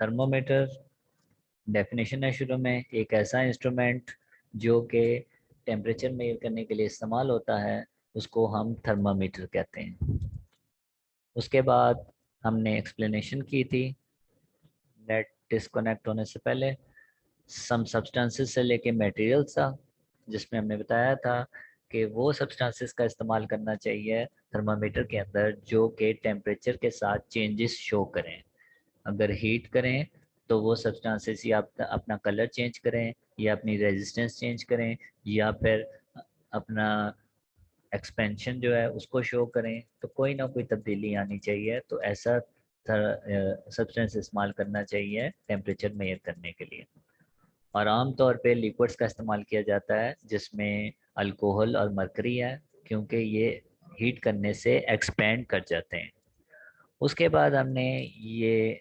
Thermometer definition है शुरू में, एक ऐसा इंस्ट्रूमेंट जो कि टेम्परेचर मेजर करने के लिए इस्तेमाल होता है, उसको हम थर्मामीटर कहते हैं। उसके बाद हमने एक्सप्लेनेशन की थी नेट डिस्कनेक्ट होने से पहले, सम सब्सटेंसेस से लेके मटेरियल्स था, जिसमें हमने बताया था कि वो सब्सटेंसेस का इस्तेमाल करना चाहिए थर्मामीटर के अंदर जो कि टेम्परेचर के साथ चेंजेस शो करें। अगर हीट करें तो वो सब्सटेंसेस या अपना कलर चेंज करें, या अपनी रेजिस्टेंस चेंज करें, या फिर अपना एक्सपेंशन जो है उसको शो करें, तो कोई ना कोई तब्दीली आनी चाहिए। तो ऐसा सब्सटेंस इस्तेमाल करना चाहिए टेम्परेचर मेजर करने के लिए। और आम तौर पे लिक्विड्स का इस्तेमाल किया जाता है जिसमें अल्कोहल और मरकरी है, क्योंकि ये हीट करने से एक्सपेंड कर जाते हैं। उसके बाद हमने ये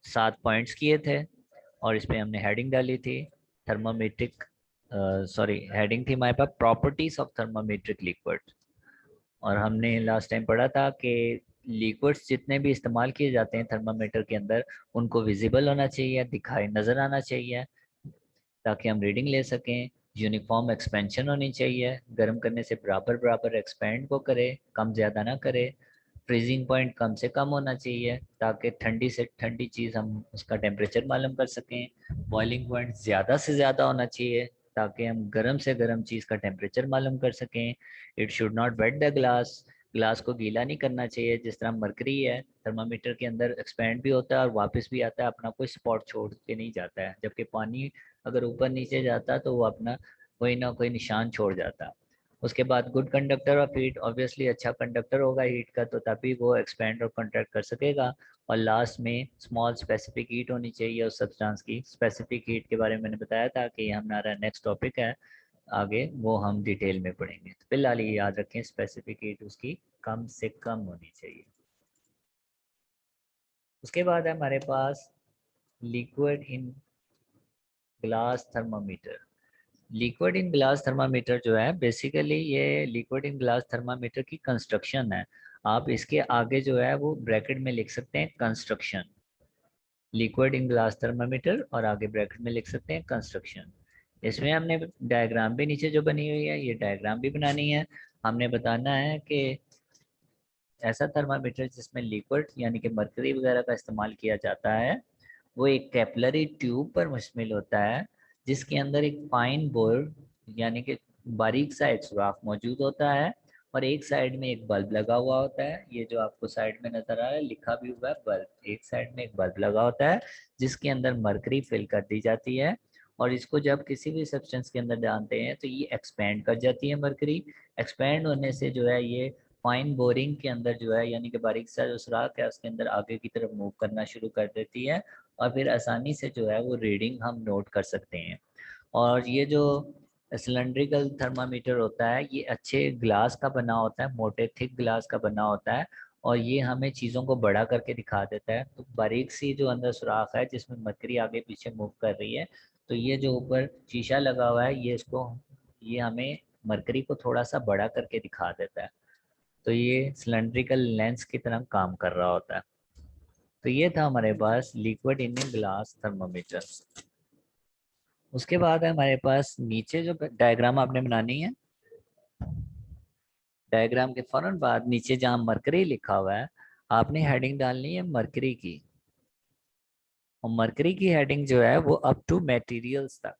7 पॉइंट्स किए थे और इस पे हमने हेडिंग डाली थी थर्मामेट्रिक, सॉरी हेडिंग थी हमारे पास प्रॉपर्टीज ऑफ थर्मामेट्रिक लिक्विड। और हमने लास्ट टाइम पढ़ा था कि लिक्विड्स जितने भी इस्तेमाल किए जाते हैं थर्मामीटर के अंदर, उनको विजिबल होना चाहिए, दिखाई नज़र आना चाहिए ताकि हम रीडिंग ले सकें। यूनिफॉर्म एक्सपेंशन होनी चाहिए, गर्म करने से बराबर बराबर एक्सपेंड को करे, कम ज़्यादा ना करे। फ्रीजिंग पॉइंट कम से कम होना चाहिए ताकि ठंडी से ठंडी चीज़ हम उसका टेम्परेचर मालूम कर सकें। बॉइलिंग पॉइंट ज़्यादा से ज़्यादा होना चाहिए ताकि हम गर्म से गर्म चीज़ का टेम्परेचर मालूम कर सकें। It should not wet the glass, glass को गीला नहीं करना चाहिए। जिस तरह मरकरी है थर्मामीटर के अंदर एक्सपेंड भी होता है और वापस भी आता है, अपना कोई स्पॉट छोड़ के नहीं जाता है, जबकि पानी अगर ऊपर नीचे जाता तो वो अपना कोई ना कोई निशान छोड़ जाता। उसके बाद good conductor of heat, obviously अच्छा कंडक्टर होगा हीट का, तो तभी वो एक्सपेंड और कंट्रैक्ट कर सकेगा। और लास्ट में स्मॉल स्पेसिफिक हीट होनी चाहिए उस सब्सटेंस की। स्पेसिफिक हीट के बारे में मैंने बताया था कि हमारा नेक्स्ट टॉपिक है आगे, वो हम डिटेल में पढ़ेंगे। तो फिलहाल ये याद रखें स्पेसिफिक हीट उसकी कम से कम होनी चाहिए। उसके बाद है हमारे पास liquid in glass thermometer. Liquid in glass thermometer जो है बेसिकली ये लिक्विड इन ग्लास थर्मामीटर की कंस्ट्रक्शन है। आप इसके आगे जो है वो ब्रैकेट में लिख सकते हैं construction, liquid in glass thermometer, और आगे ब्रैकेट में लिख सकते हैं कंस्ट्रक्शन। इसमें हमने डायग्राम भी नीचे जो बनी हुई है ये डायग्राम भी बनानी है। हमने बताना है कि ऐसा थर्मामीटर जिसमें लिक्विड यानी कि मरकरी वगैरह का इस्तेमाल किया जाता है, वो एक कैपिलरी ट्यूब पर मुश्तमिल होता है जिसके अंदर एक फाइन बोर यानी कि बारीक सा एक सुराख मौजूद होता है, और एक साइड में एक बल्ब लगा हुआ होता है। ये जो आपको साइड में नजर आ रहा है लिखा भी हुआ है बल्ब, एक साइड में एक बल्ब लगा होता है जिसके अंदर मरकरी फिल कर दी जाती है। और इसको जब किसी भी सब्सटेंस के अंदर डालते हैं तो ये एक्सपेंड कर जाती है मरकरी। एक्सपेंड होने से जो है ये फाइन बोरिंग के अंदर जो है यानी कि बारीक सा जो सुराख है उसके अंदर आगे की तरफ मूव करना शुरू कर देती है, और फिर आसानी से जो है वो रीडिंग हम नोट कर सकते हैं। और ये जो सिलेंड्रिकल थर्मामीटर होता है ये अच्छे ग्लास का बना होता है, मोटे थिक ग्लास का बना होता है, और ये हमें चीज़ों को बड़ा करके दिखा देता है। तो बारीक सी जो अंदर सुराख है जिसमें मरकरी आगे पीछे मूव कर रही है, तो ये जो ऊपर शीशा लगा हुआ है ये हमें मरकरी को थोड़ा सा बड़ा करके दिखा देता है। तो ये सिलेंड्रिकल लेंस की तरह काम कर रहा होता है। तो ये था हमारे पास लिक्विड इन ग्लास थर्मामीटर। उसके बाद है हमारे पास नीचे जो डायग्राम आपने बनानी है, डायग्राम के फौरन बाद नीचे जहां मरकरी लिखा हुआ है आपने हेडिंग डालनी है मरकरी की। और मरकरी की हेडिंग जो है वो अप टू मटेरियल्स तक।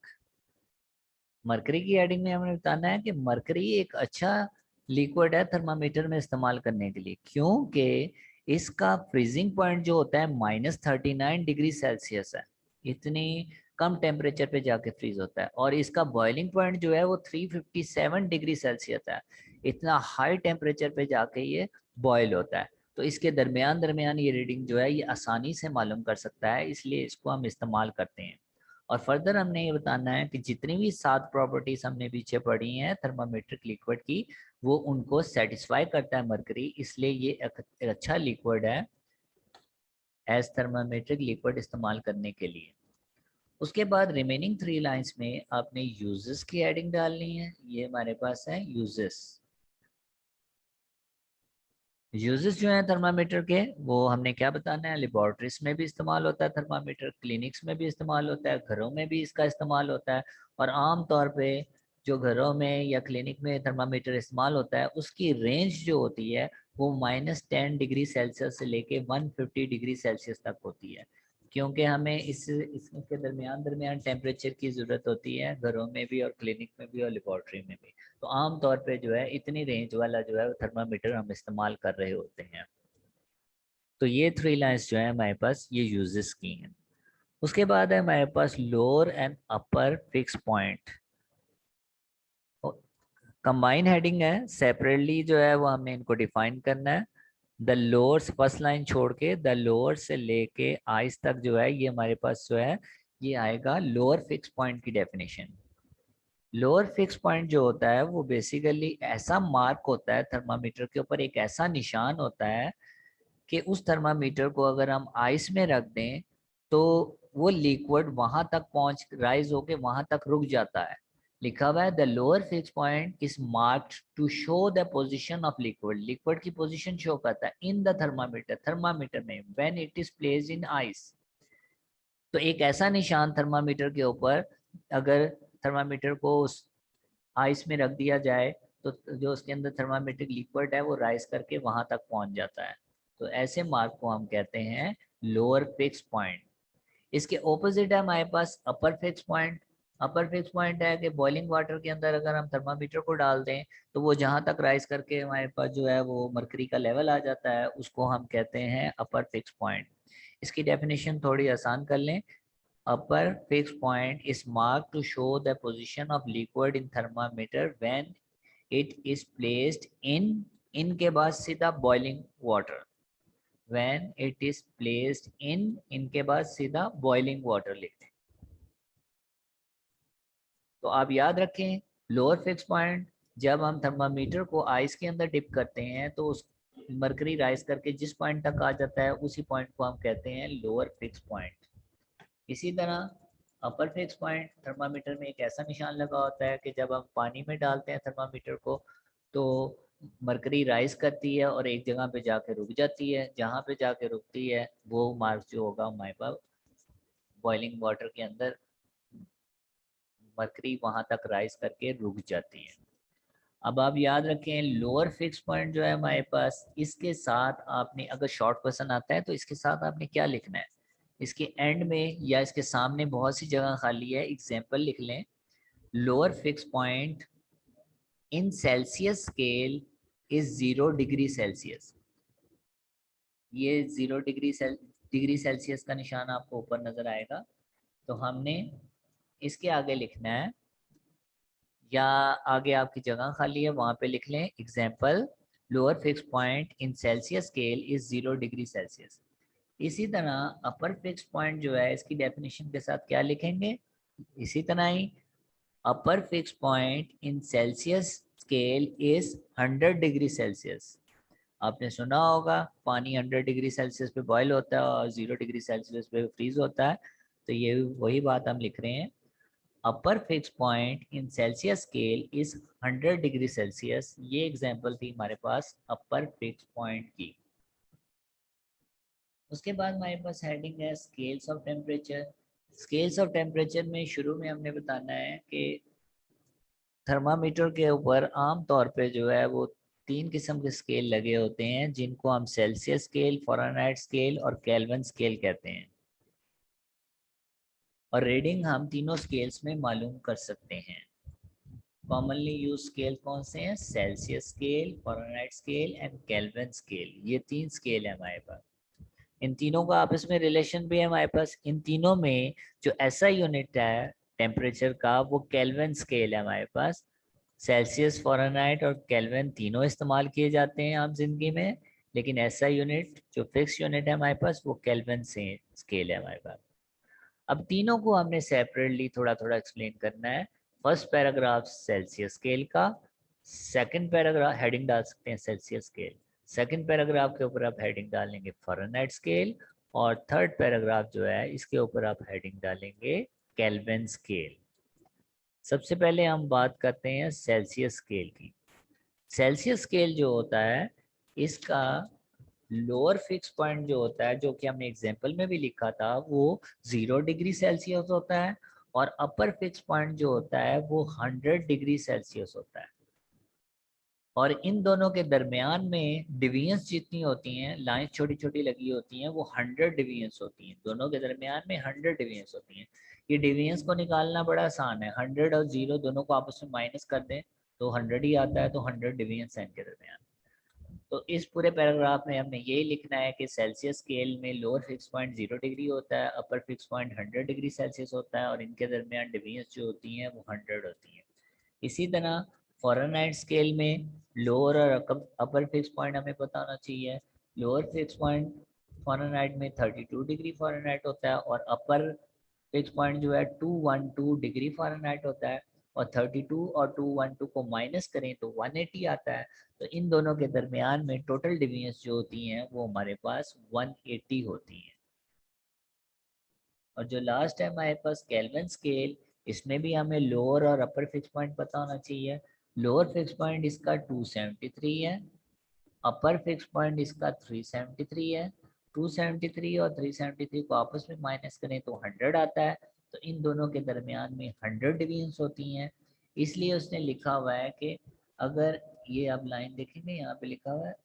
मरकरी की हेडिंग में हमें बताना है कि मरकरी एक अच्छा लिक्विड है थर्मामीटर में इस्तेमाल करने के लिए, क्योंकि इसका फ्रीजिंग पॉइंट जो होता है -39 डिग्री सेल्सियस है। इतनी कम टेम्परेचर पे जाके फ्रीज होता है। और इसका बॉइलिंग पॉइंट जो है वो 357 डिग्री सेल्सियस है। इतना हाई टेम्परेचर पे जाके ये बॉयल होता है। तो इसके दरमियान दरमियान ये रीडिंग जो है ये आसानी से मालूम कर सकता है, इसलिए इसको हम इस्तेमाल करते हैं। और फर्दर हमने ये बताना है कि जितनी भी 7 प्रॉपर्टीज हमने पीछे पढ़ी हैं थर्मामेट्रिक लिक्विड की, वो उनको सेटिस्फाई करता है मरकरी, इसलिए ये एक अच्छा लिक्विड है एज थर्मामेट्रिक लिक्विड इस्तेमाल करने के लिए। उसके बाद रिमेनिंग 3 लाइंस में आपने यूजेस की हेडिंग डालनी है। ये हमारे पास है यूजेस। यूजेस जो हैं थर्मामीटर के, वो हमने क्या बताना है, लेबोरेटरीज में भी इस्तेमाल होता है थर्मामीटर, क्लिनिक्स में भी इस्तेमाल होता है, घरों में भी इसका इस्तेमाल होता है। और आम तौर पे जो घरों में या क्लिनिक में थर्मामीटर इस्तेमाल होता है उसकी रेंज जो होती है वो -10 डिग्री सेल्सियस से लेके 150 डिग्री सेल्सियस तक होती है, क्योंकि हमें इसके दरमियान दरमियान टेम्परेचर की ज़रूरत होती है, घरों में भी और क्लिनिक में भी और लेबोरेटरी में भी। तो आम तौर पे जो है इतनी रेंज वाला जो है थर्मामीटर हम इस्तेमाल कर रहे होते हैं। तो ये 3 लाइंस जो है हमारे पास ये यूजेस की हैं। उसके बाद है हमारे पास lower and upper fix point. Combine heading है, सेपरेटली जो है वो हमें इनको डिफाइन करना है। द लोअर्स फर्स्ट लाइन छोड़ के द लोअर से लेके आइस तक जो है ये हमारे पास जो है ये आएगा लोअर फिक्स पॉइंट की डेफिनेशन। लोअर फिक्स पॉइंट जो होता है वो बेसिकली ऐसा मार्क होता है थर्मामीटर के ऊपर, एक ऐसा निशान होता है कि उस थर्मामीटर को अगर हम आइस में रख दें तो वो लिक्विड वहां तक पहुंच राइज होके वहां तक रुक जाता है। लिखा हुआ है the lower fix point is marked to show the position of liquid, liquid की पोजीशन शो करता है इन द थर्मामीटर, थर्मामीटर में when it is placed in ice. तो एक ऐसा निशान थर्मामीटर के ऊपर, अगर थर्मामीटर को उस आइस में रख दिया जाए तो जो उसके अंदर थर्मामीट्रिक लिक्विड है वो राइज करके वहां तक पहुंच जाता है। तो ऐसे मार्क को हम कहते हैं लोअर फिक्स पॉइंट। इसके ऑपोजिट है हमारे पास upper fix point. Upper fix point है कि बॉइलिंग वाटर के अंदर अगर हम थर्मामीटर को डाल दें तो वो जहां तक राइज करके हमारे पास जो है वो मरकरी का लेवल आ जाता है, उसको हम कहते हैं अपर फिक्स पॉइंट। इसकी डेफिनेशन थोड़ी आसान कर लें। Upper fixed point is marked to show the position of liquid in thermometer when it is placed in के बाद सीधा boiling water, when it is placed in के बाद सीधा boiling water लिखते हैं। तो आप याद रखें लोअर फिक्स पॉइंट, जब हम थर्मामीटर को आइस के अंदर डिप करते हैं तो उस मरकरी राइज करके जिस पॉइंट तक आ जाता है उसी पॉइंट को हम कहते हैं लोअर फिक्स पॉइंट। इसी तरह अपर फिक्स पॉइंट, थर्मामीटर में एक ऐसा निशान लगा होता है कि जब हम पानी में डालते हैं थर्मामीटर को तो मरकरी राइज करती है और एक जगह पे जाके रुक जाती है, जहाँ पे जाके रुकती है वो मार्क जो होगा हमारे पास बॉइलिंग वाटर के अंदर मरकरी वहां तक राइज करके रुक जाती है। अब आप याद रखें लोअर फिक्स पॉइंट जो है हमारे पास, इसके साथ आपने अगर शॉर्ट क्वेश्चन आता है तो इसके साथ आपने क्या लिखना है, इसके एंड में या इसके सामने बहुत सी जगह खाली है, एग्जाम्पल लिख लें। Lower fix point in Celsius scale is 0 degree Celsius. ये 0 डिग्री सेल्सियस का निशान आपको ऊपर नजर आएगा। तो हमने इसके आगे लिखना है, या आगे आपकी जगह खाली है वहां पे लिख लें example lower fix point in Celsius scale is 0 degree Celsius. इसी तरह अपर फिक्स पॉइंट जो है इसकी डेफिनेशन के साथ क्या लिखेंगे, इसी तरह ही upper fix point in Celsius scale is 100 degree Celsius. आपने सुना होगा पानी 100 डिग्री सेल्सियस पे बॉयल होता है और 0 डिग्री सेल्सियस पे फ्रीज होता है, तो ये वही बात हम लिख रहे हैं। अपर fix point in Celsius scale is 100 degree Celsius. ये एग्जांपल थी हमारे पास अपर फिक्स पॉइंट की। उसके बाद हमारे पास हेडिंग है scales of temperature. Scales of temperature में शुरू में हमने बताना है कि थर्मामीटर के ऊपर आम तौर पे जो है वो 3 किस्म के स्केल लगे होते हैं, जिनको हम सेल्सियस स्केल, फ़ारेनहाइट स्केल और केल्विन स्केल कहते हैं। और रीडिंग हम तीनों स्केल्स में मालूम कर सकते हैं। कॉमनली यूज स्केल कौन से हैं, Celsius scale, Fahrenheit scale and kelvin scale. ये 3 स्केल है हमारे पास। इन तीनों का आपस में रिलेशन भी है हमारे पास। इन तीनों में जो ऐसा यूनिट है टेम्परेचर का वो केल्विन स्केल है हमारे पास। सेल्सियस, फ़ारेनहाइट और केल्विन तीनों इस्तेमाल किए जाते हैं आम जिंदगी में, लेकिन ऐसा यूनिट जो फिक्स यूनिट है हमारे पास वो केल्विन से स्केल है हमारे पास। अब तीनों को हमने सेपरेटली थोड़ा थोड़ा एक्सप्लेन करना है। फर्स्ट पैराग्राफ सेल्सियस स्केल का, सेकंड पैराग्राफ हेडिंग डाल सकते हैं सेल्सियस स्केल, सेकंड पैराग्राफ के ऊपर आप हेडिंग डालेंगे फ़ारेनहाइट स्केल, और थर्ड पैराग्राफ जो है इसके ऊपर आप हेडिंग डालेंगे केल्विन स्केल। सबसे पहले हम बात करते हैं सेल्सियस स्केल की। सेल्सियस स्केल जो होता है इसका लोअर फिक्स पॉइंट जो होता है, जो कि हमने एग्जांपल में भी लिखा था, वो 0 डिग्री सेल्सियस होता है और अपर फिक्स पॉइंट जो होता है वो 100 डिग्री सेल्सियस होता है। और इन दोनों के दरमियान में डिवीजन्स जितनी होती हैं, लाइंस छोटी छोटी लगी होती हैं, वो 100 डिवीजन्स होती हैं। दोनों के दरमियान में 100 डिवीजन्स होती हैं। ये डिवीजन्स को निकालना बड़ा आसान है। 100 और 0 दोनों को आपस में माइनस कर दें तो 100 ही आता है, तो 100 डिवीजन्स हैं इनके दरमियान। तो इस पूरे पैराग्राफ में हमने यही लिखना है कि सेल्सियस स्केल में लोअर फिक्स पॉइंट 0 डिग्री होता है, अपर फिक्स पॉइंट 100 डिग्री सेल्सियस होता है और इनके दरमियान डिवीजन्स जो होती हैं वो 100 होती हैं। इसी तरह फ़ारेनहाइट स्केल में लोअर और अपर फिक्स पॉइंट हमें पता होना चाहिए। लोअर फिक्स पॉइंट फ़ारेनहाइट में 32 डिग्री फ़ारेनहाइट होता है और अपर फिक्स पॉइंट जो है 212 डिग्री फ़ारेनहाइट होता है। और 32 और 212 को माइनस करें तो 180 आता है। तो इन दोनों के दरमियान में टोटल डिवीजन्स जो होती हैं वो हमारे पास 180 होती हैं। और जो लास्ट है हमारे पास केल्विन स्केल, इसमें भी हमें लोअर और अपर फिक्स पॉइंट पता होना चाहिए। लोअर फिक्स पॉइंट इसका 273 है, अपर फिक्स पॉइंट इसका 373 है। 273 और 373 को आपस में माइनस करें तो 100 आता है। तो इन दोनों के दरमियान में 100 डिवीजन्स होती हैं। इसलिए उसने लिखा हुआ है कि अगर ये आप लाइन देखेंगे, यहाँ पे लिखा हुआ है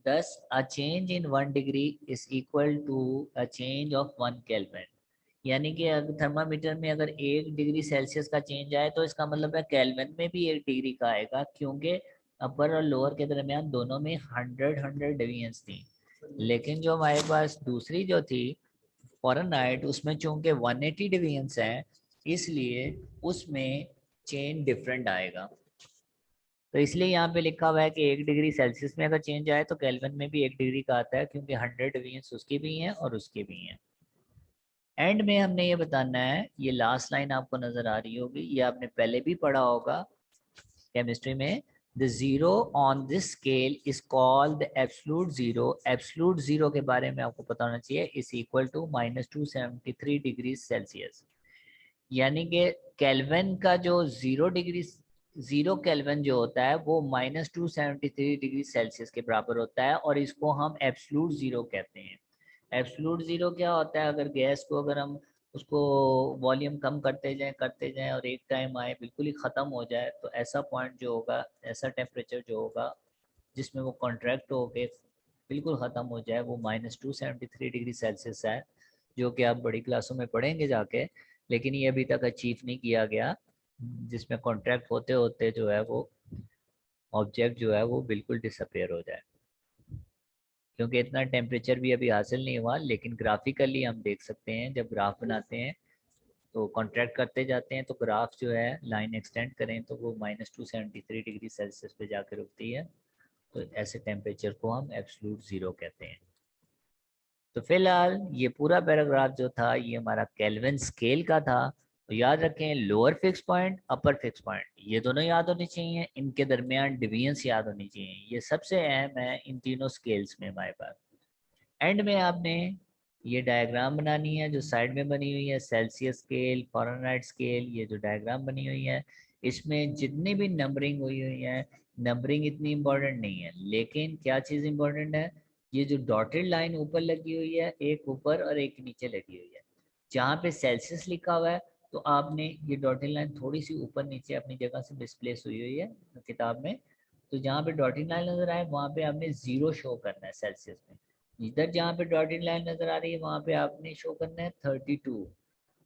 thus a change in 1 degree is equal to a change of 1 Kelvin। यानी कि अगर थर्मामीटर में अगर 1 डिग्री सेल्सियस का चेंज आए तो इसका मतलब है केल्विन में भी 1 डिग्री का आएगा, क्योंकि अपर और लोअर के दरमियान दोनों में 100 डिवीजन्स थी। लेकिन जो हमारे पास दूसरी जो थी फ़ारेनहाइट, उसमें चूंकि 180 डिवीजन्स हैं, इसलिए उसमें चेंज डिफरेंट आएगा। तो इसलिए यहाँ पे लिखा हुआ है कि 1 डिग्री सेल्सियस में अगर चेंज आए तो केल्विन में भी 1 डिग्री का आता है, क्योंकि 100 डिवीजन्स उसकी भी हैं और उसकी भी हैं। एंड में हमने ये बताना है, ये लास्ट लाइन आपको नजर आ रही होगी, ये आपने पहले भी पढ़ा होगा केमिस्ट्री में। The zero on this scale is called the absolute zero. Absolute zero के बारे में आपको पता होना चाहिए, is equal to -273 degree Celsius. यानी कि केल्विन का जो 0 केल्विन जो होता है वो -273 डिग्री सेल्सियस के बराबर होता है, और इसको हम एब्सोल्यूट जीरो कहते हैं। एब्सोल्यूट जीरो क्या होता है? अगर गैस को अगर हम उसको वॉल्यूम कम करते जाएं और एक टाइम आए बिल्कुल ही ख़त्म हो जाए, तो ऐसा पॉइंट जो होगा, ऐसा टेम्परेचर जो होगा जिसमें वो कॉन्ट्रैक्ट हो के बिल्कुल ख़त्म हो जाए, वो -273 डिग्री सेल्सियस है, जो कि आप बड़ी क्लासों में पढ़ेंगे जाके। लेकिन ये अभी तक अचीव नहीं किया गया, जिसमें कॉन्ट्रैक्ट होते होते जो है वो ऑब्जेक्ट जो है वो बिल्कुल डिसअपेयर हो जाए, क्योंकि इतना टेम्परेचर भी अभी हासिल नहीं हुआ। लेकिन ग्राफिकली हम देख सकते हैं, जब ग्राफ बनाते हैं तो कॉन्ट्रैक्ट करते जाते हैं तो ग्राफ जो है लाइन एक्सटेंड करें तो वो -273 डिग्री सेल्सियस पे जाकर रुकती है। तो ऐसे टेम्परेचर को हम एब्सोल्यूट ज़ीरो कहते हैं। तो फिलहाल ये पूरा पैराग्राफ जो था ये हमारा केल्विन स्केल का था। तो याद रखें, lower fix point, upper fix point, ये दोनों याद होने चाहिए। इनके दरमियान डिवीजन्स याद होनी चाहिए, ये सबसे अहम है इन तीनों स्केल्स में हमारे पास। एंड में आपने ये डायग्राम बनानी है जो साइड में बनी हुई है, सेल्सियस स्केल, फ़ारेनहाइट स्केल, ये जो डायग्राम बनी हुई है इसमें जितनी भी नंबरिंग हुई हुई है, नंबरिंग इतनी इम्पोर्टेंट नहीं है, लेकिन क्या चीज़ इम्पोर्टेंट है, ये जो डॉटेड लाइन ऊपर लगी हुई है, एक ऊपर और एक नीचे लगी हुई है, जहाँ पे सेल्सियस लिखा हुआ है तो आपने ये डॉटेड लाइन थोड़ी सी ऊपर नीचे अपनी जगह से मिसप्लेस हुई हुई है किताब में, तो जहाँ पे डॉटेड लाइन नजर आए वहाँ पे आपने 0 शो करना है सेल्सियस में। इधर जहाँ पे डॉटेड लाइन नजर आ रही है वहाँ पे आपने शो करना है 32,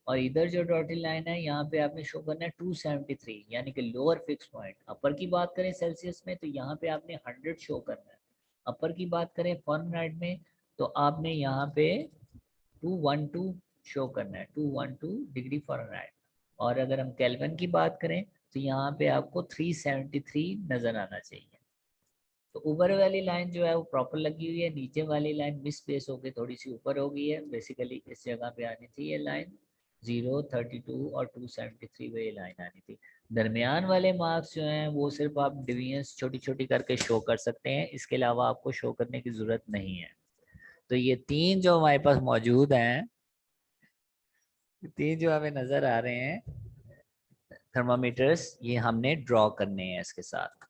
और इधर जो डॉटेड लाइन है यहाँ पे आपने शो करना है 273, यानी कि लोअर फिक्स पॉइंट। अपर की बात करें सेल्सियस में तो यहाँ पे आपने 100 शो करना है। अपर की बात करें फ़ारेनहाइट में तो आपने यहाँ पे 212 शो करना है, 212 डिग्री फ़ारेनहाइट। और अगर हम केल्विन की बात करें तो यहाँ पे आपको 373 नज़र आना चाहिए। तो ऊपर वाली लाइन जो है वो प्रॉपर लगी हुई है, नीचे वाली लाइन मिस प्लेस होकर थोड़ी सी ऊपर हो गई है। बेसिकली इस जगह पे आनी थी ये लाइन 0, 32 और 273 पे ये लाइन आनी थी। दरमियान वाले मार्क्स जो हैं वो सिर्फ आप डिवीजन्स छोटी छोटी करके शो कर सकते हैं, इसके अलावा आपको शो करने की ज़रूरत नहीं है। तो ये तीन जो हमारे पास मौजूद हैं, तीन जो हमें नज़र आ रहे हैं थर्मामीटर्स, ये हमने ड्रॉ करने हैं इसके साथ।